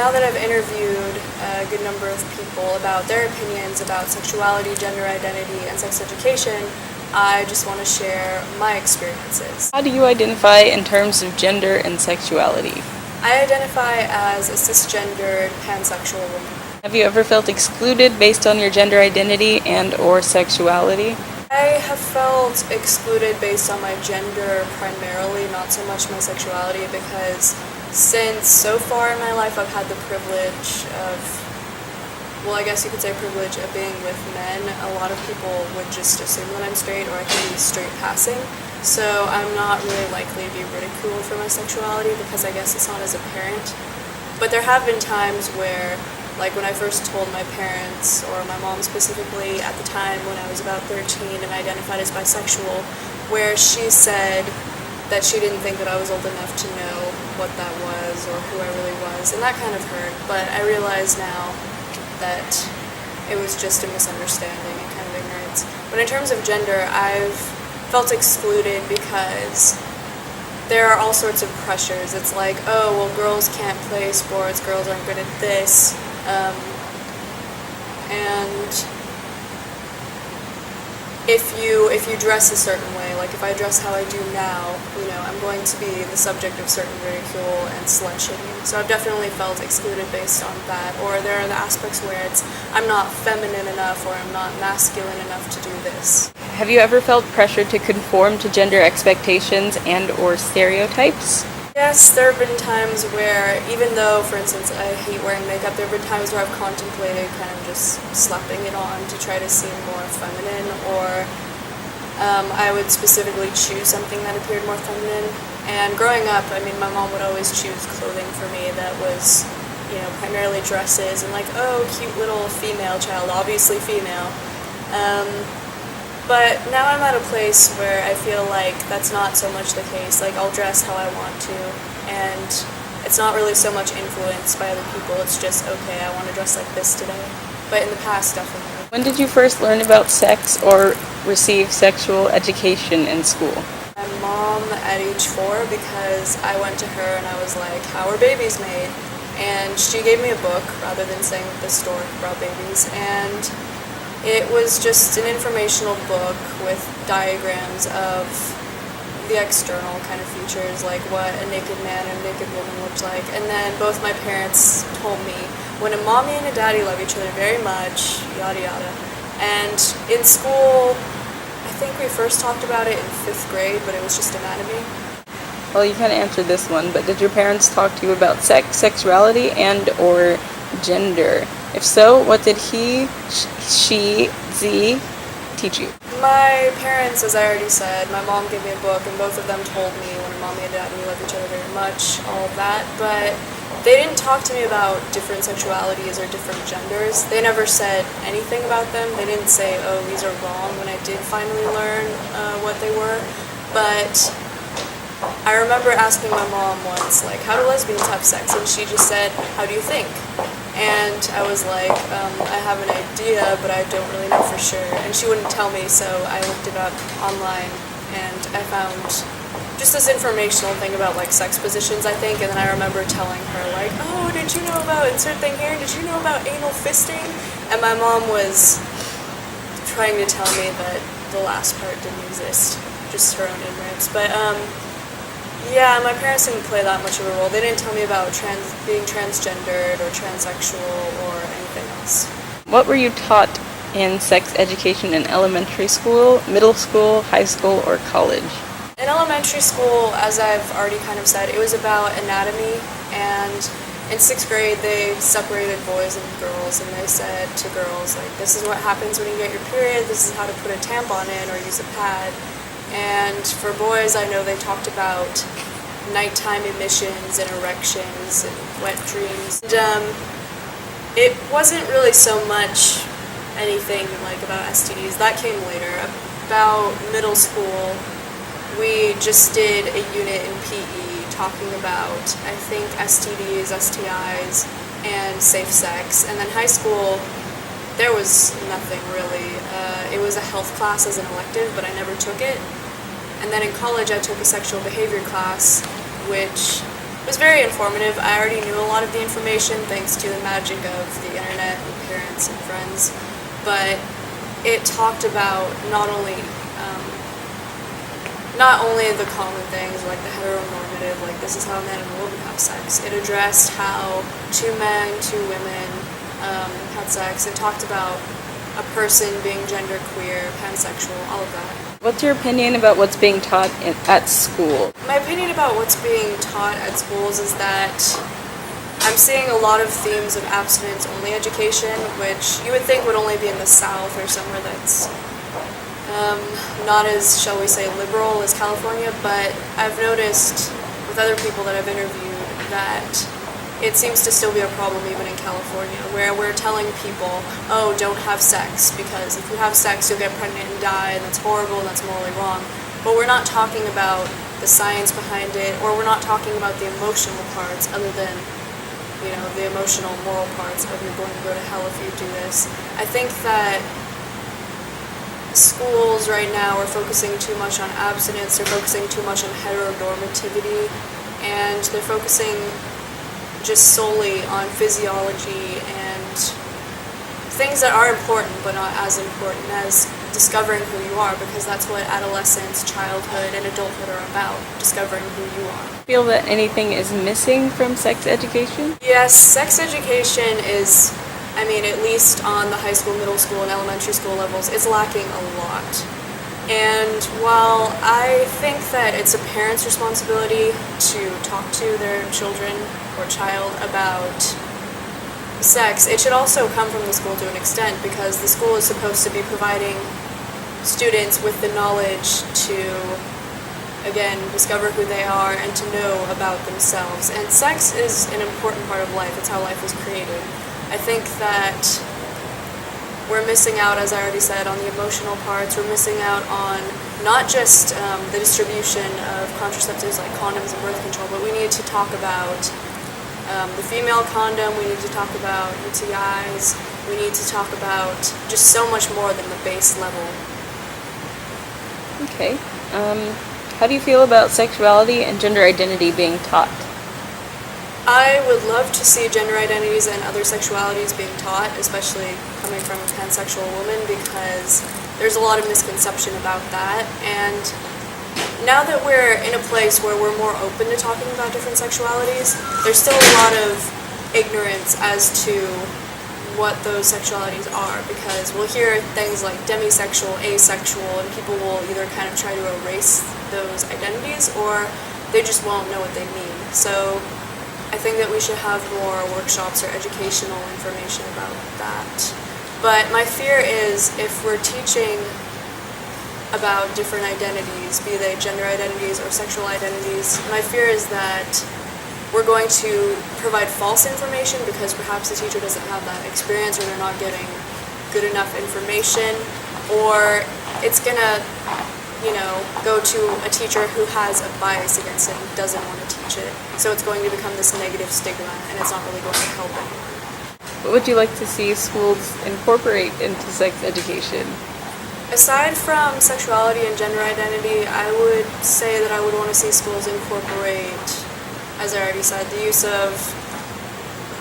now that I've interviewed a good number of people about their opinions about sexuality, gender identity, and sex education, I just want to share my experiences. How do you identify in terms of gender and sexuality? I identify as a cisgendered pansexual woman. Have you ever felt excluded based on your gender identity and or sexuality? I have felt excluded based on my gender primarily, not so much my sexuality, because since so far in my life I've had the privilege of, well, I guess you could say privilege of being with men, a lot of people would just assume that I'm straight or I can be straight passing. So I'm not really likely to be ridiculed for my sexuality because I guess it's not as apparent. But there have been times where, like when I first told my parents, or my mom specifically, at the time when I was about 13 and identified as bisexual, where she said that she didn't think that I was old enough to know what that was or who I really was, and that kind of hurt. But I realize now that it was just a misunderstanding and kind of ignorance. But in terms of gender, I've felt excluded because there are all sorts of pressures. It's like, oh, well, girls can't play sports, girls aren't good at this, and if you dress a certain way, like if I dress how I do now, I'm going to be the subject of certain ridicule and slut-shaming. So I've definitely felt excluded based on that. Or there are the aspects where I'm not feminine enough or I'm not masculine enough to do this. Have you ever felt pressure to conform to gender expectations and or stereotypes? Yes, there have been times where, even though, for instance, I hate wearing makeup, there have been times where I've contemplated kind of just slapping it on to try to seem more feminine, or I would specifically choose something that appeared more feminine. And growing up, my mom would always choose clothing for me that was, primarily dresses, and like, oh, cute little female child, obviously female. But now I'm at a place where I feel like that's not so much the case. Like, I'll dress how I want to, and it's not really so much influenced by other people. It's just, okay, I want to dress like this today. But in the past, definitely. When did you first learn about sex or receive sexual education in school? My mom at age 4, because I went to her and I was like, how are babies made? And she gave me a book rather than saying the story about babies. And it was just an informational book with diagrams of the external kind of features, like what a naked man and a naked woman looked like. And then both my parents told me, when a mommy and a daddy love each other very much, yada yada. And in school, I think we first talked about it in 5th grade, but it was just anatomy. Well, you kind of answered this one, but did your parents talk to you about sex, sexuality, and or gender? If so, what did he, she, Z teach you? My parents, as I already said, my mom gave me a book, and both of them told me when a mommy and daddy love each other very much, all of that, but they didn't talk to me about different sexualities or different genders. They never said anything about them. They didn't say, oh, these are wrong, when I did finally learn what they were. But I remember asking my mom once, like, how do lesbians have sex? And she just said, how do you think? And I was like, I have an idea, but I don't really know for sure. And she wouldn't tell me, so I looked it up online, and I found just this informational thing about, like, sex positions, I think. And then I remember telling her, like, oh, did you know about insert thing here? Did you know about anal fisting? And my mom was trying to tell me that the last part didn't exist, just her own ignorance. But, yeah, my parents didn't play that much of a role. They didn't tell me about being transgendered or transsexual or anything else. What were you taught in sex education in elementary school, middle school, high school, or college? In elementary school, as I've already kind of said, it was about anatomy, and in 6th grade they separated boys and girls, and they said to girls, like, this is what happens when you get your period, this is how to put a tampon in or use a pad. And for boys, I know they talked about nighttime emissions and erections and wet dreams. And it wasn't really so much anything like about STDs. That came later. About middle school, we just did a unit in PE talking about, I think, STDs, STIs, and safe sex. And then high school, there was nothing really. It was a health class as an elective, but I never took it. And then in college I took a sexual behavior class, which was very informative. I already knew a lot of the information thanks to the magic of the internet and parents and friends, but it talked about not only the common things like the heteronormative, like this is how a man and a woman have sex. It addressed how two men, two women had sex. It talked about a person being genderqueer, pansexual, all of that. What's your opinion about what's being taught at school? My opinion about what's being taught at schools is that I'm seeing a lot of themes of abstinence-only education, which you would think would only be in the South or somewhere that's not as, shall we say, liberal as California, but I've noticed with other people that I've interviewed that it seems to still be a problem even in California, where we're telling people, oh, don't have sex, because if you have sex, you'll get pregnant and die, and that's horrible, and that's morally wrong. But we're not talking about the science behind it, or we're not talking about the emotional parts, other than, the emotional, moral parts of you're going to go to hell if you do this. I think that schools right now are focusing too much on abstinence, they're focusing too much on heteronormativity, and they're focusing just solely on physiology and things that are important but not as important as discovering who you are, because that's what adolescence, childhood, and adulthood are about, discovering who you are. Feel that anything is missing from sex education? Yes, sex education is, at least on the high school, middle school, and elementary school levels, it's lacking a lot. And while I think that it's a parent's responsibility to talk to their children or child about sex, it should also come from the school to an extent, because the school is supposed to be providing students with the knowledge to, again, discover who they are and to know about themselves. And sex is an important part of life. It's how life was created. I think that we're missing out, as I already said, on the emotional parts. We're missing out on not just the distribution of contraceptives like condoms and birth control, but we need to talk about the female condom, we need to talk about UTIs, we need to talk about just so much more than the base level. Okay. How do you feel about sexuality and gender identity being taught? I would love to see gender identities and other sexualities being taught, especially coming from a pansexual woman, because there's a lot of misconception about that. And now that we're in a place where we're more open to talking about different sexualities, there's still a lot of ignorance as to what those sexualities are, because we'll hear things like demisexual, asexual, and people will either kind of try to erase those identities, or they just won't know what they mean. So I think that we should have more workshops or educational information about that. But my fear is if we're teaching about different identities, be they gender identities or sexual identities, my fear is that we're going to provide false information because perhaps the teacher doesn't have that experience, or they're not giving good enough information, or it's going to go to a teacher who has a bias against it and doesn't want to teach it. So it's going to become this negative stigma, and it's not really going to help anyone. What would you like to see schools incorporate into sex education? Aside from sexuality and gender identity, I would say that I would want to see schools incorporate, as I already said, the use of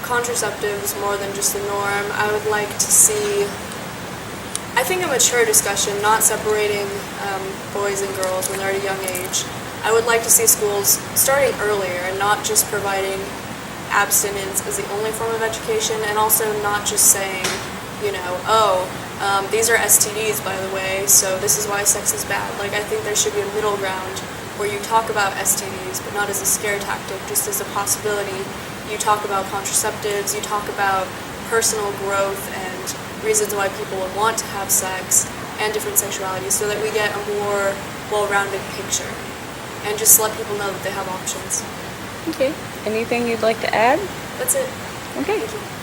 contraceptives more than just the norm. I would like to see, I think, a mature discussion, not separating boys and girls when they're at a young age. I would like to see schools starting earlier and not just providing abstinence as the only form of education, and also not just saying, these are STDs, by the way, so this is why sex is bad. Like, I think there should be a middle ground where you talk about STDs, but not as a scare tactic, just as a possibility. You talk about contraceptives, you talk about personal growth and reasons why people would want to have sex, and different sexualities, so that we get a more well-rounded picture, and just let people know that they have options. Okay. Anything you'd like to add? That's it. Okay. Thank you.